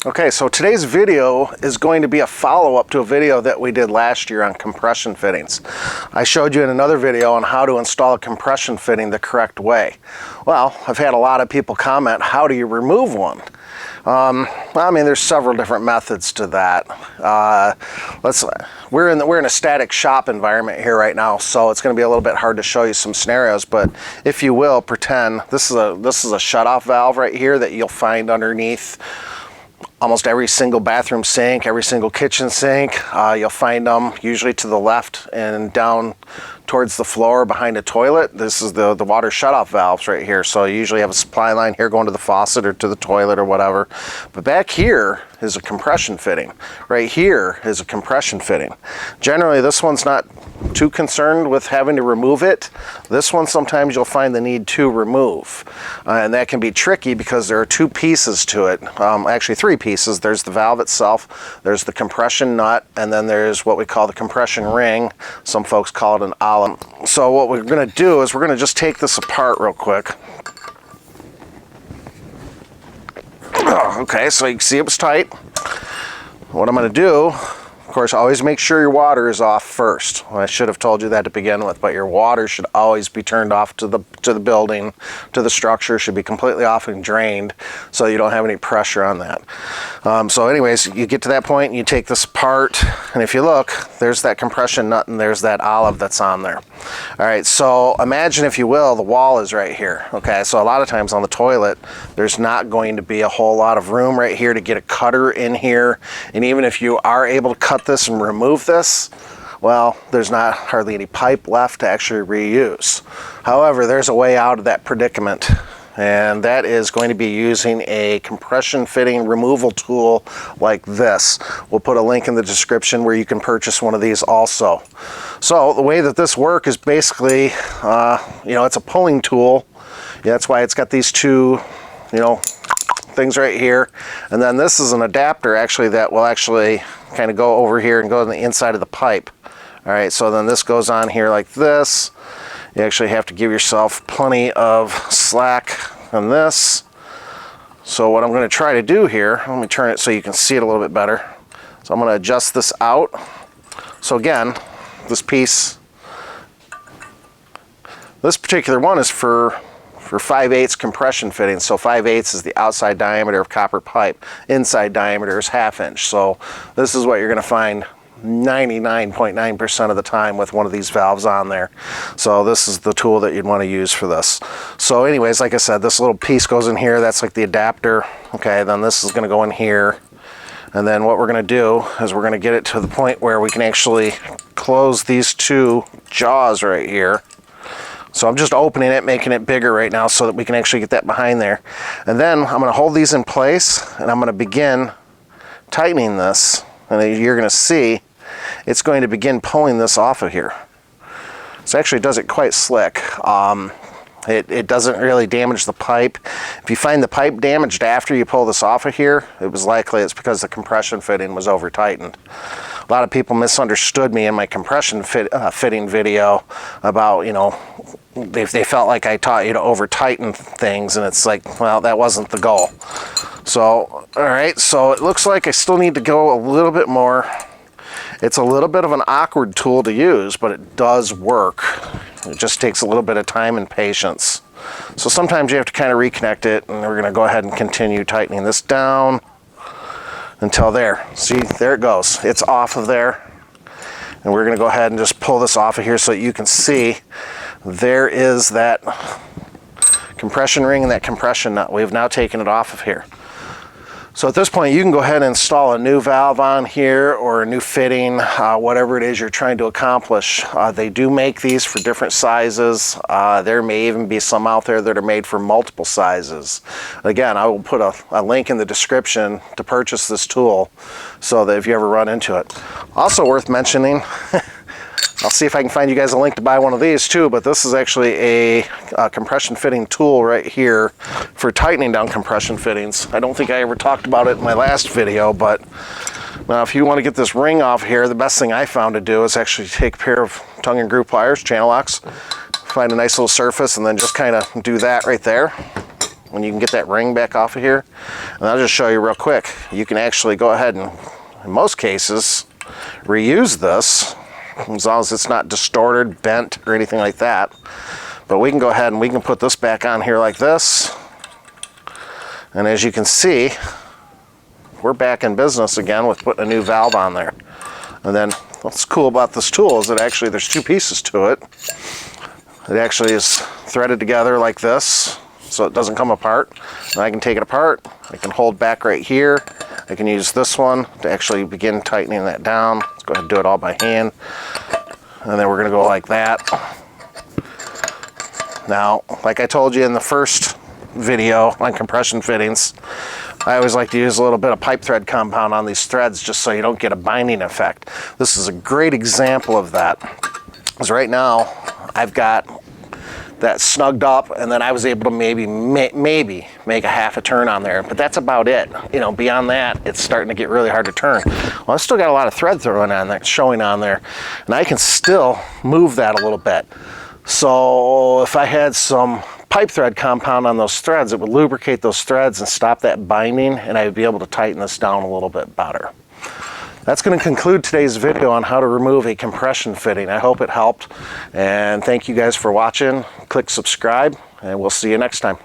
Okay, so today's video is going to be a follow-up to a video that we did last year on compression fittings. I showed you in another video on how to install a compression fitting the correct way. Well, I've had a lot of people comment, how do you remove one? I mean, there's several different methods to that. We're in a static shop environment here right now, so it's going to be a little bit hard to show you some scenarios. But if you will, pretend this is a shutoff valve right here that you'll find underneath almost every single bathroom sink, every single kitchen sink. You'll find them usually to the left and down towards the floor behind a toilet. This is the water shutoff valves right here. So you usually have a supply line here going to the faucet or to the toilet or whatever. But back here is a compression fitting. Right here is a compression fitting. Generally, this one's not too concerned with having to remove it. This one sometimes you'll find the need to remove. And that can be tricky because there are two pieces to it. Actually, three pieces. There's the valve itself, there's the compression nut, and then there's what we call the compression ring. Some folks call it an olive. So what we're going to do is we're going to just take this apart real quick. Okay, so you can see it was tight. What I'm going to do, of course, always make sure your water is off first. Well, I should have told you that to begin with, but your water should always be turned off to the building, to the structure. Should be completely off and drained, so you don't have any pressure on that. So anyways, you get to that point and you take this apart, and if you look, there's that compression nut and there's that olive that's on there. All right, so imagine, if you will, the wall is right here. Okay, so a lot of times on the toilet, there's not going to be a whole lot of room right here to get a cutter in here, and even if you are able to cut this and remove this, well, there's not hardly any pipe left to actually reuse. However, there's a way out of that predicament, and that is going to be using a compression fitting removal tool like this. We'll put a link in the description where you can purchase one of these also. So the way that this works is basically, it's a pulling tool. Yeah, that's why it's got these two, things right here, and then this is an adapter actually that will actually kind of go over here and go on the inside of the pipe. All right, so then this goes on here like this. You actually have to give yourself plenty of slack on this. So what I'm going to try to do here, let me turn it so you can see it a little bit better. So I'm going to adjust this out. So again, this particular one is for 5/8 compression fitting. So 5/8 is the outside diameter of copper pipe. Inside diameter is 1/2 inch. So this is what you're going to find 99.9% of the time with one of these valves on there. So this is the tool that you'd want to use for this. So anyways, like I said, this little piece goes in here. That's like the adapter. Okay, then this is going to go in here. And then what we're going to do is we're going to get it to the point where we can actually close these two jaws right here. So I'm just opening it, making it bigger right now so that we can actually get that behind there. And then I'm going to hold these in place, and I'm going to begin tightening this. And you're going to see it's going to begin pulling this off of here. So it actually does it quite slick. It doesn't really damage the pipe. If you find the pipe damaged after you pull this off of here, it was likely it's because the compression fitting was over tightened. A lot of people misunderstood me in my compression fitting video about, they felt like I taught you to over tighten things, and it's like, well, that wasn't the goal. So, all right, so it looks like I still need to go a little bit more. It's a little bit of an awkward tool to use, but it does work. It just takes a little bit of time and patience. So sometimes you have to kind of reconnect it, and we're going to go ahead and continue tightening this down until there. See, there it goes. It's off of there. And we're going to go ahead and just pull this off of here so that you can see there is that compression ring and that compression nut. We've now taken it off of here. So at this point, you can go ahead and install a new valve on here or a new fitting, whatever it is you're trying to accomplish. They do make these for different sizes. There may even be some out there that are made for multiple sizes. Again, I will put a link in the description to purchase this tool so that if you ever run into it. Also worth mentioning, I'll see if I can find you guys a link to buy one of these too, but this is actually a compression fitting tool right here for tightening down compression fittings. I don't think I ever talked about it in my last video, but now if you want to get this ring off here, the best thing I found to do is actually take a pair of tongue and groove pliers, channel locks, find a nice little surface, and then just kind of do that right there. when you can get that ring back off of here. And I'll just show you real quick. You can actually go ahead and, in most cases, reuse this as long as it's not distorted, bent, or anything like that. But we can go ahead and we can put this back on here like this. And as you can see, we're back in business again with putting a new valve on there. And then what's cool about this tool is that actually there's two pieces to it. It actually is threaded together like this, so it doesn't come apart. And I can take it apart, I can hold back right here. I can use this one to actually begin tightening that down. Let's go ahead and do it all by hand. And then we're gonna go like that. Now, like I told you in the first video on compression fittings, I always like to use a little bit of pipe thread compound on these threads just so you don't get a binding effect. This is a great example of that. Because right now, I've got that snugged up, and then I was able to maybe make a half a turn on there, but that's about it. You know, beyond that, it's starting to get really hard to turn. Well, I've still got a lot of thread throwing on there, showing on there, and I can still move that a little bit. So if I had some pipe thread compound on those threads, it would lubricate those threads and stop that binding, and I'd be able to tighten this down a little bit better. That's going to conclude today's video on how to remove a compression fitting. I hope it helped, and thank you guys for watching. Click subscribe, and we'll see you next time.